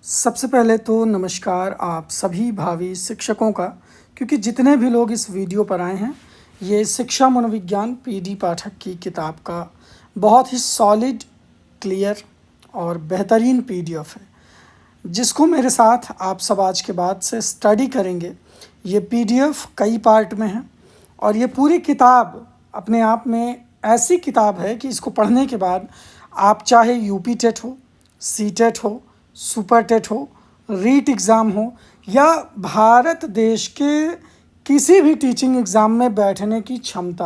सबसे पहले तो नमस्कार आप सभी भावी शिक्षकों का, क्योंकि जितने भी लोग इस वीडियो पर आए हैं, ये शिक्षा मनोविज्ञान पीडी पाठक की किताब का बहुत ही सॉलिड, क्लियर और बेहतरीन पीडीएफ है, जिसको मेरे साथ आप सब आज के बाद से स्टडी करेंगे। ये पीडीएफ कई पार्ट में है और ये पूरी किताब अपने आप में ऐसी किताब है कि इसको पढ़ने के बाद आप चाहे यूपी टेट हो, सी टेट हो, सुपर टेट हो, रीट एग्ज़ाम हो या भारत देश के किसी भी टीचिंग एग्ज़ाम में बैठने की क्षमता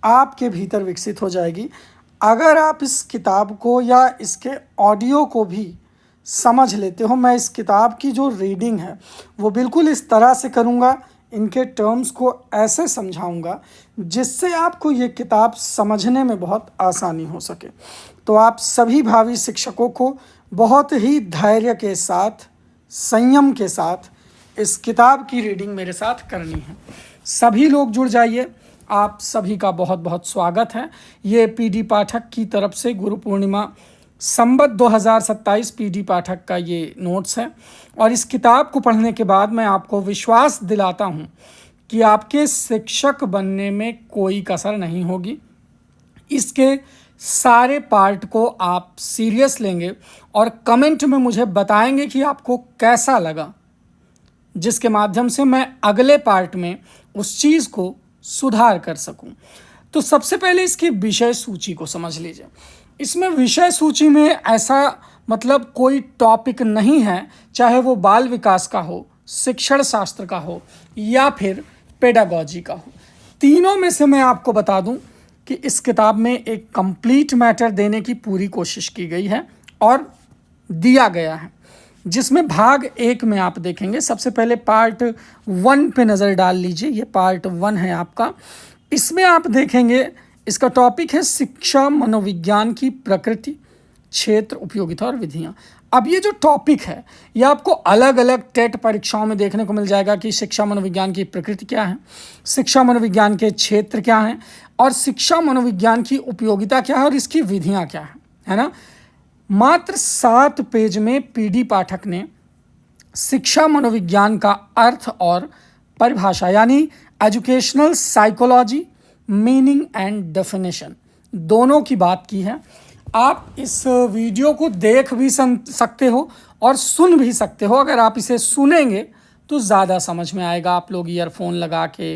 आपके भीतर विकसित हो जाएगी अगर आप इस किताब को या इसके ऑडियो को भी समझ लेते हो। मैं इस किताब की जो रीडिंग है वो बिल्कुल इस तरह से करूँगा, इनके टर्म्स को ऐसे समझाऊंगा जिससे आपको ये किताब समझने में बहुत आसानी हो सके। तो आप सभी भावी शिक्षकों को बहुत ही धैर्य के साथ, संयम के साथ इस किताब की रीडिंग मेरे साथ करनी है। सभी लोग जुड़ जाइए, आप सभी का बहुत बहुत स्वागत है। ये पीडी पाठक की तरफ से गुरु पूर्णिमा संवत 2027 पीडी पाठक का ये नोट्स है और इस किताब को पढ़ने के बाद मैं आपको विश्वास दिलाता हूँ कि आपके शिक्षक बनने में कोई कसर नहीं होगी। इसके सारे पार्ट को आप सीरियस लेंगे और कमेंट में मुझे बताएंगे कि आपको कैसा लगा, जिसके माध्यम से मैं अगले पार्ट में उस चीज़ को सुधार कर सकूं। तो सबसे पहले इसकी विषय सूची को समझ लीजिए। इसमें विषय सूची में ऐसा मतलब कोई टॉपिक नहीं है, चाहे वो बाल विकास का हो, शिक्षण शास्त्र का हो या फिर पेडागॉजी का हो। तीनों में से मैं आपको बता दूं कि इस किताब में एक कंप्लीट मैटर देने की पूरी कोशिश की गई है और दिया गया है, जिसमें भाग 1 में आप देखेंगे। सबसे पहले पार्ट 1 पे नज़र डाल लीजिए, ये पार्ट 1 है आपका। इसमें आप देखेंगे इसका टॉपिक है शिक्षा मनोविज्ञान की प्रकृति, क्षेत्र, उपयोगिता और विधियाँ। अब ये जो टॉपिक है ये आपको अलग अलग टेट परीक्षाओं में देखने को मिल जाएगा कि शिक्षा मनोविज्ञान की प्रकृति क्या है, शिक्षा मनोविज्ञान के क्षेत्र क्या हैं और शिक्षा मनोविज्ञान की उपयोगिता क्या है और इसकी विधियाँ क्या है ना। मात्र 7 पेज में पीडी पाठक ने शिक्षा मनोविज्ञान का अर्थ और परिभाषा यानी educational psychology, meaning and definition दोनों की बात की है। आप इस वीडियो को देख भी सकते हो और सुन भी सकते हो। अगर आप इसे सुनेंगे तो ज़्यादा समझ में आएगा। आप लोग ईयरफोन लगा के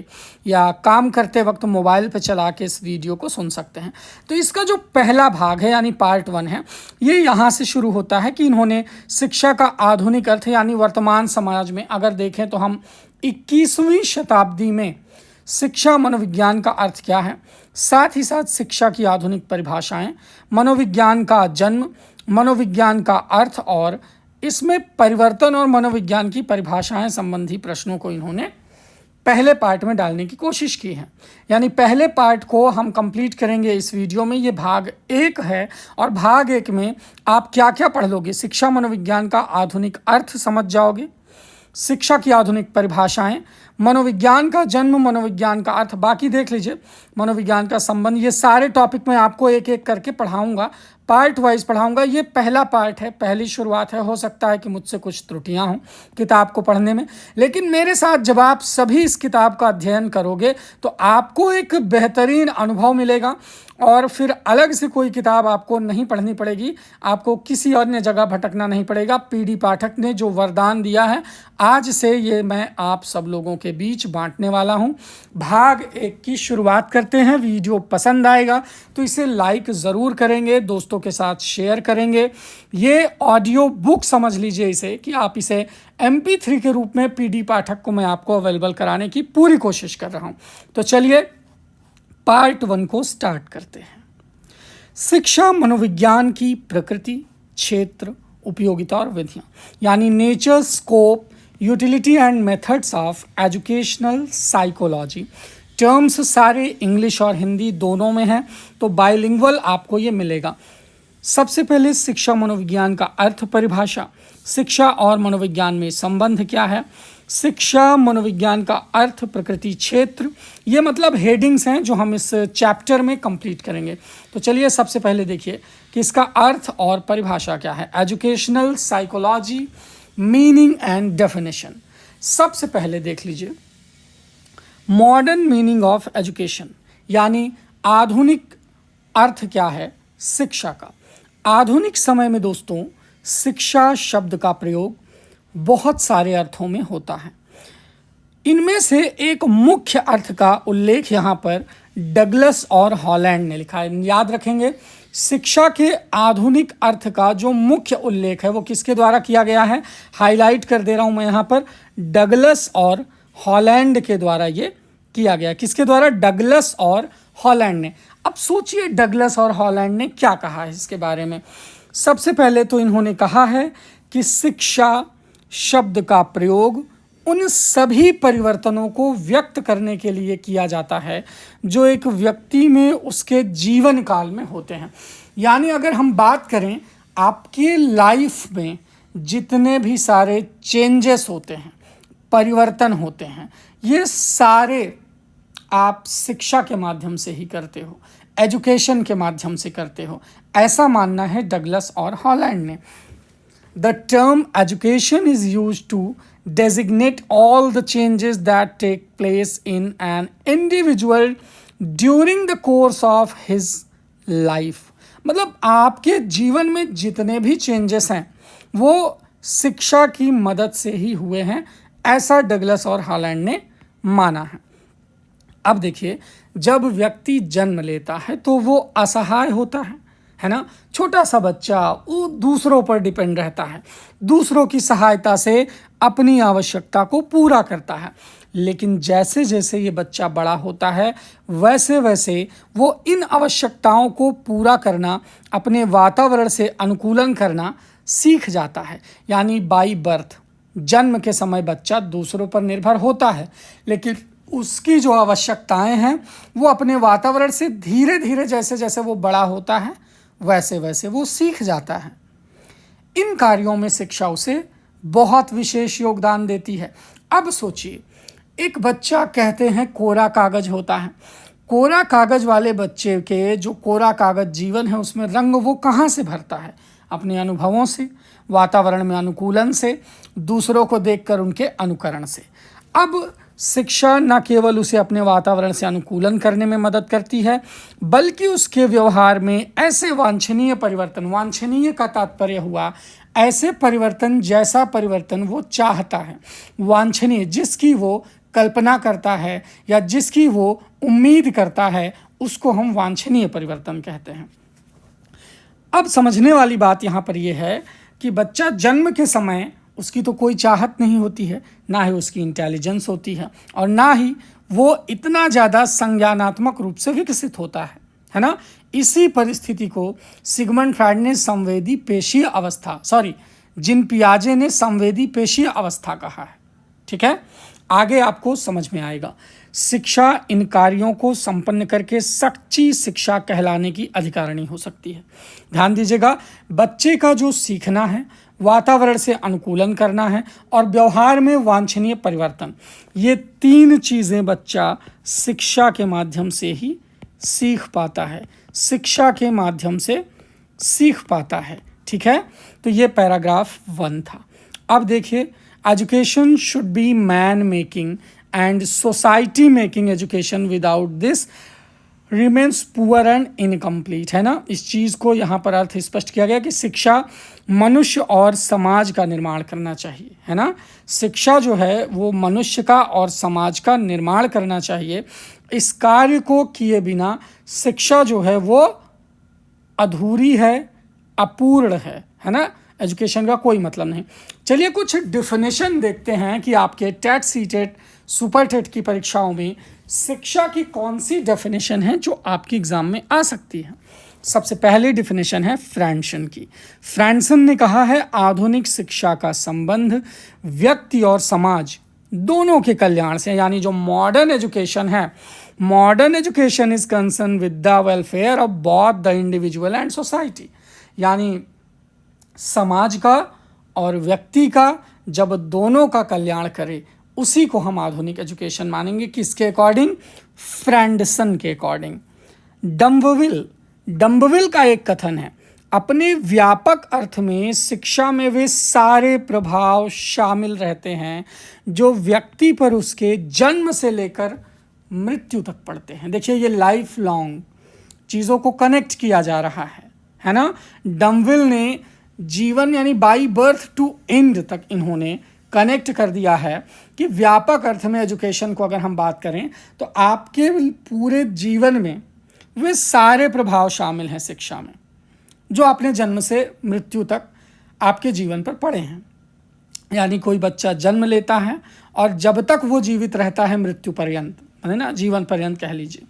या काम करते वक्त मोबाइल पे चला के इस वीडियो को सुन सकते हैं। तो इसका जो पहला भाग है यानी पार्ट 1 है, ये यहाँ से शुरू होता है कि इन्होंने शिक्षा का आधुनिक अर्थ यानी वर्तमान समाज में अगर देखें तो हम 21वीं शताब्दी में शिक्षा मनोविज्ञान का अर्थ क्या है, साथ ही साथ शिक्षा की आधुनिक परिभाषाएं, मनोविज्ञान का जन्म, मनोविज्ञान का अर्थ और इसमें परिवर्तन और मनोविज्ञान की परिभाषाएं संबंधी प्रश्नों को इन्होंने पहले पार्ट में डालने की कोशिश की है। यानी पहले पार्ट को हम कंप्लीट करेंगे इस वीडियो में। ये भाग 1 है और भाग 1 में आप क्या क्या पढ़ लोगे, शिक्षा मनोविज्ञान का आधुनिक अर्थ समझ जाओगे, शिक्षा की आधुनिक परिभाषाएं, मनोविज्ञान का जन्म, मनोविज्ञान का अर्थ, बाकी देख लीजिए, मनोविज्ञान का संबंध। ये सारे टॉपिक मैं आपको एक एक करके पढ़ाऊंगा, पार्ट वाइज पढ़ाऊंगा। ये पहला पार्ट है, पहली शुरुआत है। हो सकता है कि मुझसे कुछ त्रुटियां हों किताब को पढ़ने में, लेकिन मेरे साथ जब आप सभी इस किताब का अध्ययन करोगे तो आपको एक बेहतरीन अनुभव मिलेगा और फिर अलग से कोई किताब आपको नहीं पढ़नी पड़ेगी, आपको किसी अन्य जगह भटकना नहीं पड़ेगा। पीडी पाठक ने जो वरदान दिया है, आज से ये मैं आप सब लोगों के बीच बांटने वाला हूँ। भाग 1 की शुरुआत करते हैं। वीडियो पसंद आएगा तो इसे लाइक ज़रूर करेंगे, दोस्तों के साथ शेयर करेंगे। ये ऑडियो बुक समझ लीजिए इसे कि आप इसे MP3 के रूप में पीडी पाठक को मैं आपको अवेलेबल कराने की पूरी कोशिश कर रहा हूँ। तो चलिए पार्ट 1 को स्टार्ट करते हैं। शिक्षा मनोविज्ञान की प्रकृति, क्षेत्र, उपयोगिता और विधियाँ यानी nature, scope, utility and methods of educational psychology. Terms सारे इंग्लिश और हिंदी दोनों में हैं, तो बाइलिंगुअल आपको ये मिलेगा। सबसे पहले शिक्षा मनोविज्ञान का अर्थ परिभाषा, शिक्षा और मनोविज्ञान में संबंध क्या है, शिक्षा मनोविज्ञान का अर्थ प्रकृति क्षेत्र। ये मतलब हेडिंग्स हैं जो हम इस चैप्टर में कंप्लीट करेंगे। तो चलिए सबसे पहले देखिए कि इसका अर्थ और परिभाषा क्या है। Educational psychology, meaning and definition. सबसे पहले देख लीजिए मॉडर्न मीनिंग ऑफ एजुकेशन, यानी आधुनिक अर्थ क्या है शिक्षा का। आधुनिक समय में दोस्तों शिक्षा शब्द का प्रयोग बहुत सारे अर्थों में होता है। इनमें से एक मुख्य अर्थ का उल्लेख यहाँ पर डगलस और हॉलैंड ने लिखा है। याद रखेंगे शिक्षा के आधुनिक अर्थ का जो मुख्य उल्लेख है वो किसके द्वारा किया गया है, हाईलाइट कर दे रहा हूँ मैं यहाँ पर, डगलस और हॉलैंड के द्वारा ये किया गया। किसके द्वारा, डगलस और हॉलैंड ने। अब सोचिए डगलस और हॉलैंड ने क्या कहा है इसके बारे में। सबसे पहले तो इन्होंने कहा है कि शिक्षा शब्द का प्रयोग उन सभी परिवर्तनों को व्यक्त करने के लिए किया जाता है जो एक व्यक्ति में उसके जीवन काल में होते हैं। यानी अगर हम बात करें आपके लाइफ में जितने भी सारे चेंजेस होते हैं, परिवर्तन होते हैं, ये सारे आप शिक्षा के माध्यम से ही करते हो, एजुकेशन के माध्यम से करते हो, ऐसा मानना है डगलस और हॉलैंड ने। The term education is used to designate all the changes that take place in an individual during the course of his life। मतलब आपके जीवन में जितने भी चेंजेस हैं वो शिक्षा की मदद से ही हुए हैं, ऐसा डगलस और हॉलैंड ने माना है। अब देखिए जब व्यक्ति जन्म लेता है तो वो असहाय होता है ना, छोटा सा बच्चा वो दूसरों पर डिपेंड रहता है, दूसरों की सहायता से अपनी आवश्यकता को पूरा करता है। लेकिन जैसे जैसे ये बच्चा बड़ा होता है वैसे वैसे वो इन आवश्यकताओं को पूरा करना, अपने वातावरण से अनुकूलन करना सीख जाता है। यानी बाई बर्थ, जन्म के समय बच्चा दूसरों पर निर्भर होता है, लेकिन उसकी जो आवश्यकताएं हैं वो अपने वातावरण से धीरे धीरे जैसे जैसे वो बड़ा होता है वैसे वैसे वो सीख जाता है। इन कार्यों में शिक्षा उसे बहुत विशेष योगदान देती है। अब सोचिए एक बच्चा कहते हैं कोरा कागज होता है, कोरा कागज वाले बच्चे के जो कोरा कागज जीवन है उसमें रंग वो कहाँ से भरता है, अपने अनुभवों से, वातावरण में अनुकूलन से, दूसरों को देखकर उनके अनुकरण से। अब शिक्षा न केवल उसे अपने वातावरण से अनुकूलन करने में मदद करती है बल्कि उसके व्यवहार में ऐसे वांछनीय परिवर्तन, वांछनीय का तात्पर्य हुआ ऐसे परिवर्तन जैसा परिवर्तन वो चाहता है, वांछनीय जिसकी वो कल्पना करता है या जिसकी वो उम्मीद करता है, उसको हम वांछनीय परिवर्तन कहते हैं। अब समझने वाली बात यहाँ पर यह है कि बच्चा जन्म के समय उसकी तो कोई चाहत नहीं होती है, ना ही उसकी इंटेलिजेंस होती है और ना ही वो इतना ज़्यादा संज्ञानात्मक रूप से विकसित होता है ना। इसी परिस्थिति को सिगमंड फ्रायड ने संवेदी पेशीय अवस्था, जिन पियाजे ने संवेदी पेशीय अवस्था कहा है। ठीक है, आगे आपको समझ में आएगा। शिक्षा इन कार्यों को संपन्न करके सच्ची शिक्षा कहलाने की अधिकारिणी हो सकती है। ध्यान दीजिएगा, बच्चे का जो सीखना है, वातावरण से अनुकूलन करना है और व्यवहार में वांछनीय परिवर्तन, ये तीन चीज़ें बच्चा शिक्षा के माध्यम से ही सीख पाता है, शिक्षा के माध्यम से सीख पाता है। ठीक है, तो ये पैराग्राफ 1 था। अब देखिए, education should be man making and society making education without this remains poor and incomplete, है ना। इस चीज़ को यहाँ पर अर्थ स्पष्ट किया गया कि शिक्षा मनुष्य और समाज का निर्माण करना चाहिए, है ना। शिक्षा जो है वो मनुष्य का और समाज का निर्माण करना चाहिए। इस कार्य को किए बिना शिक्षा जो है वो अधूरी है, अपूर्ण है ना। एजुकेशन का कोई मतलब नहीं। चलिए कुछ डिफिनेशन देखते हैं कि आपके टेट, सीटेट, सुपर टेट की परीक्षाओं में शिक्षा की कौन सी डेफिनेशन है जो आपकी एग्जाम में आ सकती है। सबसे पहली डिफिनेशन है फ्रैंसन की। फ्रैंसन ने कहा है आधुनिक शिक्षा का संबंध व्यक्ति और समाज दोनों के कल्याण से, यानी जो मॉडर्न एजुकेशन है, modern education is concern with the welfare of both the individual and society. यानी समाज का और व्यक्ति का जब दोनों का कल्याण करे, उसी को हम आधुनिक एजुकेशन मानेंगे। किसके अकॉर्डिंग? फ्रेंडसन के अकॉर्डिंग। डम्बविल का एक कथन है, अपने व्यापक अर्थ में शिक्षा में वे सारे प्रभाव शामिल रहते हैं जो व्यक्ति पर उसके जन्म से लेकर मृत्यु तक पड़ते हैं। देखिए, ये लाइफ लॉन्ग चीज़ों को कनेक्ट किया जा रहा है ना। डम्बविल ने जीवन यानी बाई बर्थ टू एंड तक इन्होंने कनेक्ट कर दिया है कि व्यापक अर्थ में एजुकेशन को अगर हम बात करें तो आपके पूरे जीवन में वे सारे प्रभाव शामिल हैं शिक्षा में, जो आपने जन्म से मृत्यु तक आपके जीवन पर पड़े हैं। यानी कोई बच्चा जन्म लेता है और जब तक वो जीवित रहता है मृत्यु पर्यंत, है ना, जीवन पर्यंत कह लीजिए,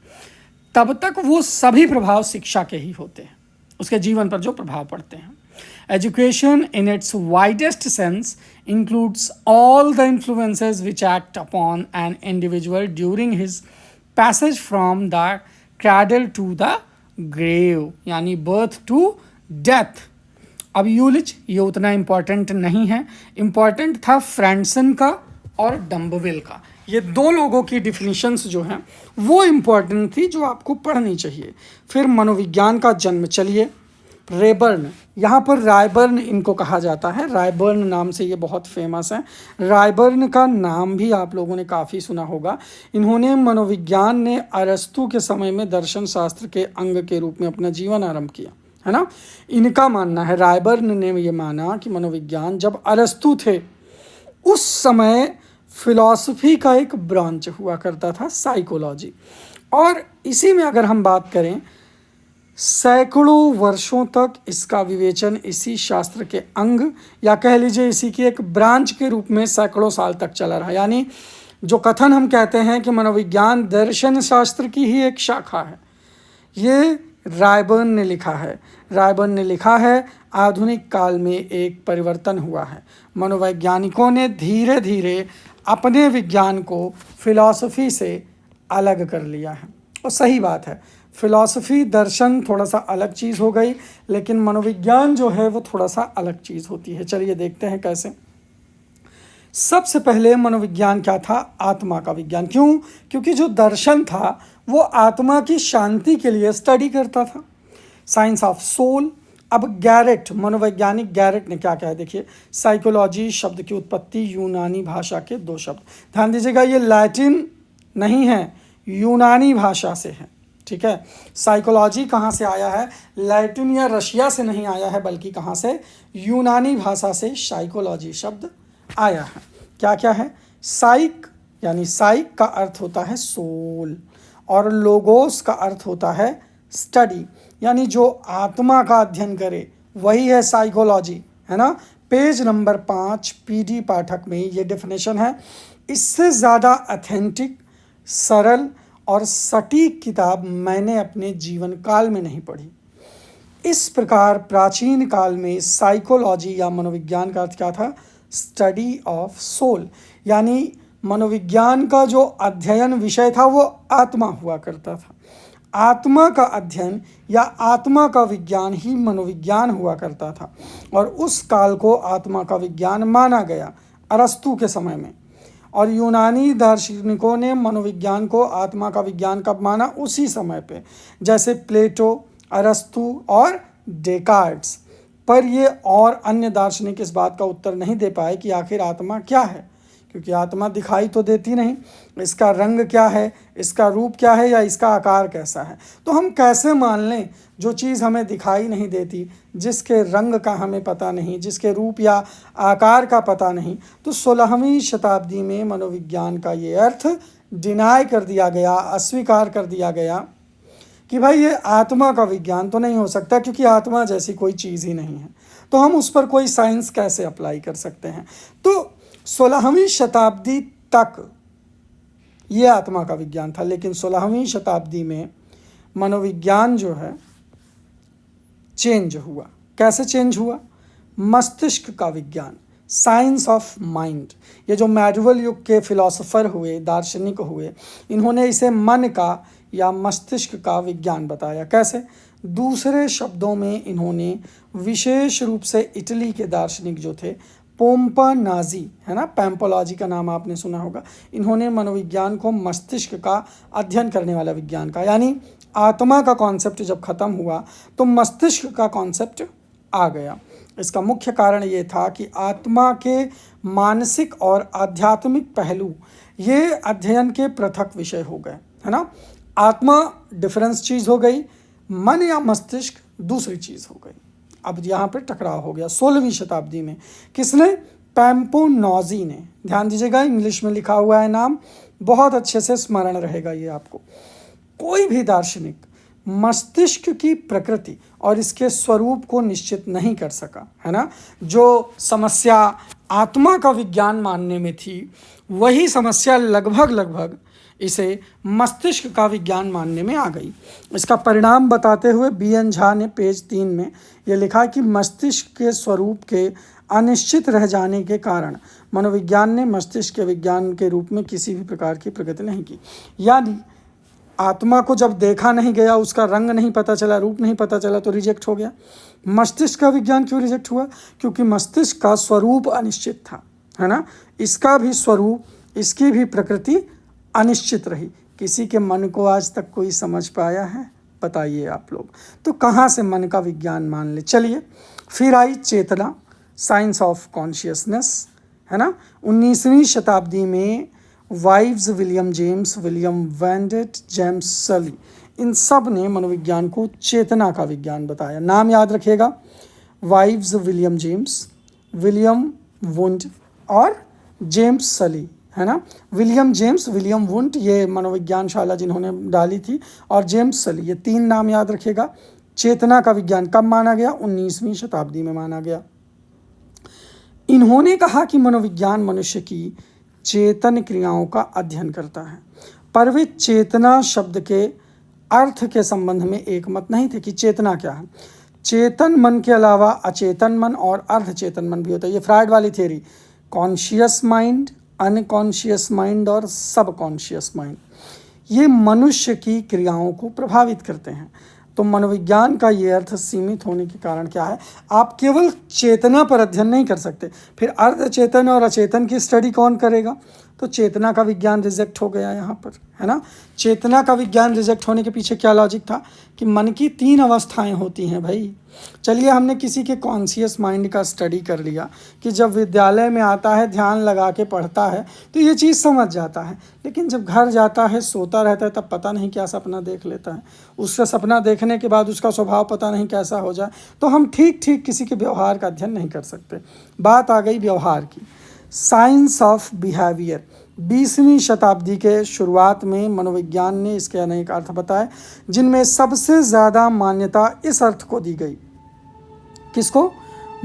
तब तक वो सभी प्रभाव शिक्षा के ही होते हैं, उसके जीवन पर जो प्रभाव पड़ते हैं। Education in its widest sense includes all the influences which act upon an individual during his passage from the cradle to the grave, यानी birth to death। अब यूलिच ये उतना इम्पॉर्टेंट नहीं है, इम्पॉर्टेंट था फ्रेंडसन का और डम्बविल का। ये दो लोगों की डिफिनीशंस जो हैं वो इम्पॉर्टेंट थी, जो आपको पढ़नी चाहिए। फिर मनोविज्ञान का जन्म, चलिए रेबर्न, यहाँ पर रायबर्न इनको कहा जाता है, रायबर्न नाम से ये बहुत फेमस है। रायबर्न का नाम भी आप लोगों ने काफ़ी सुना होगा। इन्होंने मनोविज्ञान ने अरस्तु के समय में दर्शन शास्त्र के अंग के रूप में अपना जीवन आरंभ किया, है ना। इनका मानना है, रायबर्न ने ये माना कि मनोविज्ञान जब अरस्तु थे उस समय फिलॉसफी का एक ब्रांच हुआ करता था, साइकोलॉजी। और इसी में अगर हम बात करें, सैकड़ों वर्षों तक इसका विवेचन इसी शास्त्र के अंग या कह लीजिए इसी की एक ब्रांच के रूप में सैकड़ों साल तक चला रहा। यानी जो कथन हम कहते हैं कि मनोविज्ञान दर्शन शास्त्र की ही एक शाखा है, ये रायबर्न ने लिखा है। रायबर्न ने लिखा है, आधुनिक काल में एक परिवर्तन हुआ है। मनोवैज्ञानिकों ने धीरे धीरे अपने विज्ञान को फिलॉसफी से अलग कर लिया है। और सही बात है, फिलॉसफी दर्शन थोड़ा सा अलग चीज़ हो गई, लेकिन मनोविज्ञान जो है वो थोड़ा सा अलग चीज़ होती है। चलिए देखते हैं कैसे। सबसे पहले मनोविज्ञान क्या था? आत्मा का विज्ञान। क्यों? क्योंकि जो दर्शन था वो आत्मा की शांति के लिए स्टडी करता था, साइंस ऑफ सोल। अब गैरेट, मनोवैज्ञानिक गैरेट ने क्या कहा है, देखिए, साइकोलॉजी शब्द की उत्पत्ति यूनानी भाषा के दो शब्द, ध्यान दीजिएगा, ये लैटिन नहीं है, यूनानी भाषा से है, ठीक है। साइकोलॉजी कहाँ से आया है? लैटिन या रशिया से नहीं आया है, बल्कि कहाँ से? यूनानी भाषा से साइकोलॉजी शब्द आया है। क्या क्या है? साइक, यानी साइक का अर्थ होता है सोल, और लोगोस का अर्थ होता है स्टडी, यानी जो आत्मा का अध्ययन करे वही है साइकोलॉजी, है ना। पेज नंबर 5 पीडी पाठक में ये डेफिनेशन है। इससे ज़्यादा ऑथेंटिक, सरल और सटीक किताब मैंने अपने जीवन काल में नहीं पढ़ी। इस प्रकार प्राचीन काल में साइकोलॉजी या मनोविज्ञान का अर्थ क्या था? स्टडी ऑफ सोल, यानी मनोविज्ञान का जो अध्ययन विषय था वो आत्मा हुआ करता था। आत्मा का अध्ययन या आत्मा का विज्ञान ही मनोविज्ञान हुआ करता था, और उस काल को आत्मा का विज्ञान माना गया अरस्तु के समय में। और यूनानी दार्शनिकों ने मनोविज्ञान को आत्मा का विज्ञान कब माना? उसी समय पे, जैसे प्लेटो, अरस्तु और डेकार्ट्स। पर ये और अन्य दार्शनिक इस बात का उत्तर नहीं दे पाए कि आखिर आत्मा क्या है, क्योंकि आत्मा दिखाई तो देती नहीं, इसका रंग क्या है, इसका रूप क्या है, या इसका आकार कैसा है। तो हम कैसे मान लें जो चीज़ हमें दिखाई नहीं देती, जिसके रंग का हमें पता नहीं, जिसके रूप या आकार का पता नहीं। तो 16वीं शताब्दी में मनोविज्ञान का ये अर्थ डिनाई कर दिया गया, अस्वीकार कर दिया गया कि भाई ये आत्मा का विज्ञान तो नहीं हो सकता, क्योंकि आत्मा जैसी कोई चीज़ ही नहीं है, तो हम उस पर कोई साइंस कैसे अप्लाई कर सकते हैं। तो 16वीं शताब्दी तक ये आत्मा का विज्ञान था, लेकिन 16वीं शताब्दी में मनोविज्ञान जो है चेंज हुआ। कैसे चेंज हुआ? मस्तिष्क का विज्ञान, साइंस ऑफ माइंड। ये जो मेडुअल युग के फिलोसोफर हुए, दार्शनिक हुए, इन्होंने इसे मन का या मस्तिष्क का विज्ञान बताया। कैसे? दूसरे शब्दों में इन्होंने विशेष रूप से इटली के दार्शनिक जो थे पोम्पानाजी, है ना, पैम्पोलॉजी का नाम आपने सुना होगा, इन्होंने मनोविज्ञान को मस्तिष्क का अध्ययन करने वाला विज्ञान का, यानी आत्मा का कॉन्सेप्ट जब खत्म हुआ तो मस्तिष्क का कॉन्सेप्ट आ गया। इसका मुख्य कारण ये था कि आत्मा के मानसिक और आध्यात्मिक पहलू ये अध्ययन के पृथक विषय हो गए, है ना। आत्मा डिफरेंस चीज़ हो गई, मन या मस्तिष्क दूसरी चीज़ हो गई। अब यहाँ पर टकराव हो गया 16वीं शताब्दी में। किसने? पैम्पोनाजी ने। ध्यान दीजिएगा, इंग्लिश में लिखा हुआ है नाम, बहुत अच्छे से स्मरण रहेगा ये आपको। कोई भी दार्शनिक मस्तिष्क की प्रकृति और इसके स्वरूप को निश्चित नहीं कर सका, है ना। जो समस्या आत्मा का विज्ञान मानने में थी, वही समस्या लगभग इसे मस्तिष्क का विज्ञान मानने में आ गई। इसका परिणाम बताते हुए बी.एन. झा ने पेज 3 में यह लिखा कि मस्तिष्क के स्वरूप के अनिश्चित रह जाने के कारण मनोविज्ञान ने मस्तिष्क के विज्ञान के रूप में किसी भी प्रकार की प्रगति नहीं की। यानी आत्मा को जब देखा नहीं गया, उसका रंग नहीं पता चला, रूप नहीं पता चला, तो रिजेक्ट हो गया। मस्तिष्क का विज्ञान क्यों रिजेक्ट हुआ? क्योंकि मस्तिष्क का स्वरूप अनिश्चित था, है ना। इसका भी स्वरूप, इसकी भी प्रकृति अनिश्चित रही। किसी के मन को आज तक कोई समझ पाया है? बताइए आप लोग। तो कहाँ से मन का विज्ञान मान ले? चलिए, फिर आई चेतना, साइंस ऑफ कॉन्शियसनेस, है ना। 19वीं शताब्दी में वाइव्स, William James, William Wundt, James Sully, इन सब ने मनोविज्ञान को चेतना का विज्ञान बताया। नाम याद रखिएगा, wives William James, William wound और जेम्स सली, है ना। विलियम जेम्स, विलियम वुंड ये मनोविज्ञान शाला जिन्होंने डाली थी, और जेम्स सली, ये 3 नाम याद रखिएगा। चेतना का विज्ञान कब माना गया? 19वीं शताब्दी में माना गया। इन्होंने कहा कि मनोविज्ञान मनुष्य की चेतन क्रियाओं का अध्ययन करता है, पर वे चेतना शब्द के अर्थ के संबंध में एक मत नहीं थे कि चेतना क्या है। चेतन मन के अलावा अचेतन मन और अर्धचेतन मन भी होता है। ये फ्राइड वाली theory, conscious mind, unconscious mind और सबकॉन्शियस माइंड, ये मनुष्य की क्रियाओं को प्रभावित करते हैं। तो मनोविज्ञान का ये अर्थ सीमित होने के कारण क्या है, आप केवल चेतना पर अध्ययन नहीं कर सकते, फिर अर्धचेतन और अचेतन की स्टडी कौन करेगा? तो चेतना का विज्ञान रिजेक्ट हो गया यहाँ पर, है ना। चेतना का विज्ञान रिजेक्ट होने के पीछे क्या लॉजिक था कि मन की 3 अवस्थाएं होती हैं भाई। चलिए, हमने किसी के कॉन्शियस माइंड का स्टडी कर लिया कि जब विद्यालय में आता है, ध्यान लगा के पढ़ता है तो ये चीज़ समझ जाता है, लेकिन जब घर जाता है, सोता रहता है, तब पता नहीं क्या सपना देख लेता है। उसका सपना देखने के बाद उसका स्वभाव पता नहीं कैसा हो जाए। तो हम ठीक किसी के व्यवहार का अध्ययन नहीं कर सकते। बात आ गई व्यवहार की। साइंस ऑफ बिहेवियर, 20वीं शताब्दी के शुरुआत में मनोविज्ञान ने इसके अनेक अर्थ बताए, जिनमें सबसे ज़्यादा मान्यता इस अर्थ को दी गई। किसको?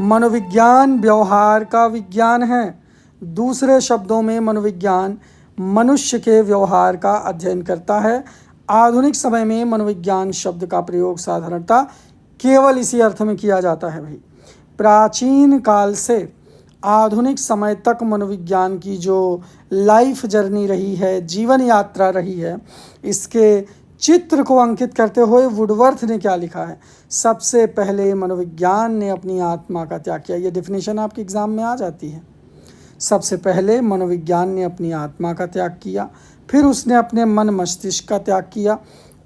मनोविज्ञान व्यवहार का विज्ञान है। दूसरे शब्दों में मनोविज्ञान मनुष्य के व्यवहार का अध्ययन करता है। आधुनिक समय में मनोविज्ञान शब्द का प्रयोग साधारणतः केवल इसी अर्थ में किया जाता है भाई। प्राचीन काल से आधुनिक समय तक मनोविज्ञान की जो लाइफ जर्नी रही है, जीवन यात्रा रही है, इसके चित्र को अंकित करते हुए वुडवर्थ ने क्या लिखा है? सबसे पहले मनोविज्ञान ने अपनी आत्मा का त्याग किया। ये डेफिनेशन आपके एग्जाम में आ जाती है। सबसे पहले मनोविज्ञान ने अपनी आत्मा का त्याग किया, फिर उसने अपने मन मस्तिष्क का त्याग किया,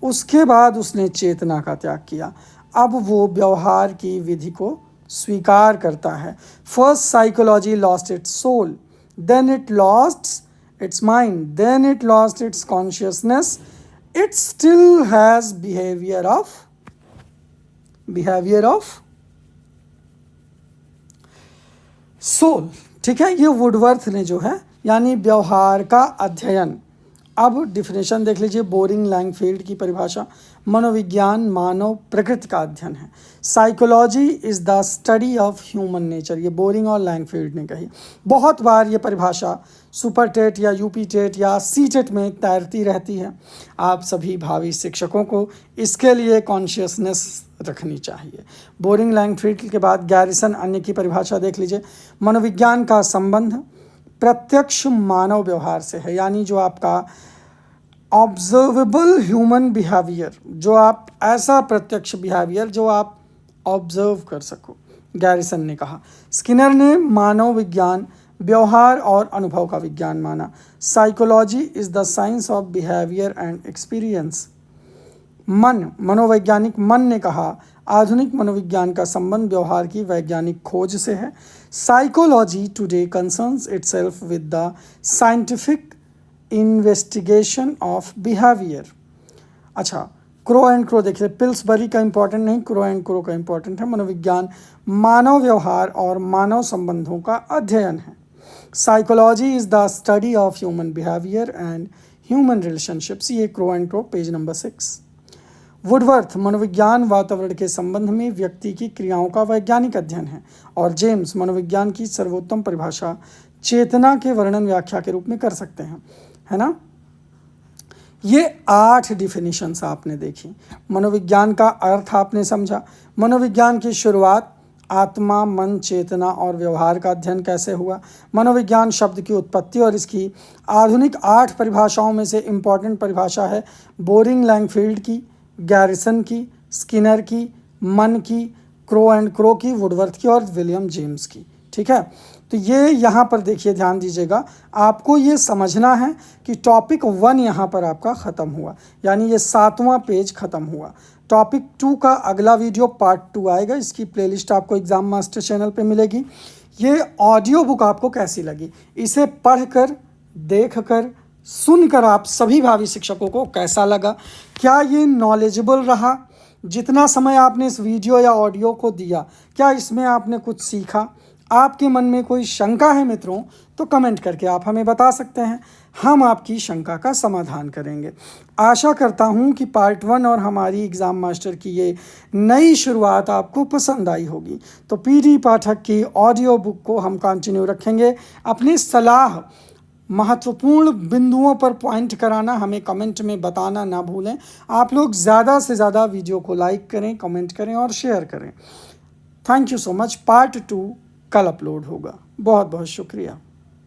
उसके बाद उसने चेतना का त्याग किया। अब वो व्यवहार की विधि को स्वीकार करता है। First psychology lost its soul, then it lost its mind, then it lost its consciousness, it still has behaviour of soul. ठीक है, ये वुडवर्थ ने जो है, यानी व्यवहार का अध्ययन। अब डिफिनेशन देख लीजिए, बोरिंग लैंगफील्ड की परिभाषा, मनोविज्ञान मानव प्रकृति का अध्ययन है। Psychology is the study of human nature, ये बोरिंग और लैंगफील्ड ने कही। बहुत बार ये परिभाषा सुपर टेट या यूपी टेट या सी टेट में तैरती रहती है। आप सभी भावी शिक्षकों को इसके लिए कॉन्शियसनेस रखनी चाहिए। बोरिंग लैंगफील्ड के बाद गैरिसन अन्य की परिभाषा देख लीजिए, मनोविज्ञान का संबंध प्रत्यक्ष मानव व्यवहार से है, यानी जो आपका ऑब्जर्वेबल ह्यूमन बिहेवियर, जो आप ऐसा प्रत्यक्ष बिहेवियर जो आप ऑब्जर्व कर सको, गैरिसन ने कहा। स्किनर ने मानव विज्ञान व्यवहार और अनुभव का विज्ञान माना। Psychology is the science of behaviour and experience. मनोवैज्ञानिक मन ने कहा आधुनिक मनोविज्ञान का संबंध व्यवहार की वैज्ञानिक खोज से है। Psychology today concerns itself with the scientific investigation of behaviour. अच्छा, क्रो एंड क्रो देखिए, पिल्सबरी का इंपॉर्टेंट नहीं, क्रो एंड क्रो का इंपॉर्टेंट है। मनोविज्ञान मानव व्यवहार और मानव संबंधों का अध्ययन है। Psychology is the study of human behaviour and human relationships. ये Crow and Crow, page number 6। Woodworth मनोविज्ञान वातावरण के संबंध में व्यक्ति की क्रियाओं का वैज्ञानिक अध्ययन है। और जेम्स मनोविज्ञान की सर्वोत्तम परिभाषा चेतना के वर्णन व्याख्या के रूप में कर सकते हैं, है ना। ये 8 डिफिनीशंस आपने देखी। मनोविज्ञान का अर्थ आपने समझा। मनोविज्ञान की शुरुआत आत्मा, मन, चेतना और व्यवहार का अध्ययन कैसे हुआ। मनोविज्ञान शब्द की उत्पत्ति और इसकी आधुनिक 8 परिभाषाओं में से इम्पॉर्टेंट परिभाषा है बोरिंग लैंगफील्ड की, गैरिसन की, स्किनर की, मन की, क्रो एंड क्रो की, वुडवर्थ की और विलियम जेम्स की। ठीक है, तो ये यहाँ पर देखिए, ध्यान दीजिएगा, आपको ये समझना है कि टॉपिक 1 यहाँ पर आपका ख़त्म हुआ, यानी ये 7वां पेज ख़त्म हुआ। टॉपिक 2 का अगला वीडियो पार्ट 2 आएगा। इसकी प्लेलिस्ट आपको एग्ज़ाम मास्टर चैनल पे मिलेगी। ये ऑडियो बुक आपको कैसी लगी, इसे पढ़कर, देखकर, सुनकर आप सभी भावी शिक्षकों को कैसा लगा, क्या ये नॉलेजेबल रहा? जितना समय आपने इस वीडियो या ऑडियो को दिया, क्या इसमें आपने कुछ सीखा? आपके मन में कोई शंका है मित्रों, तो कमेंट करके आप हमें बता सकते हैं, हम आपकी शंका का समाधान करेंगे। आशा करता हूं कि पार्ट 1 और हमारी एग्ज़ाम मास्टर की ये नई शुरुआत आपको पसंद आई होगी। तो पीडी पाठक की ऑडियो बुक को हम कंटिन्यू रखेंगे। अपनी सलाह, महत्वपूर्ण बिंदुओं पर पॉइंट कराना हमें कमेंट में बताना ना भूलें। आप लोग ज़्यादा से ज़्यादा वीडियो को लाइक करें, कमेंट करें और शेयर करें। Thank you so much. Part 2 कल अपलोड होगा। बहुत बहुत शुक्रिया।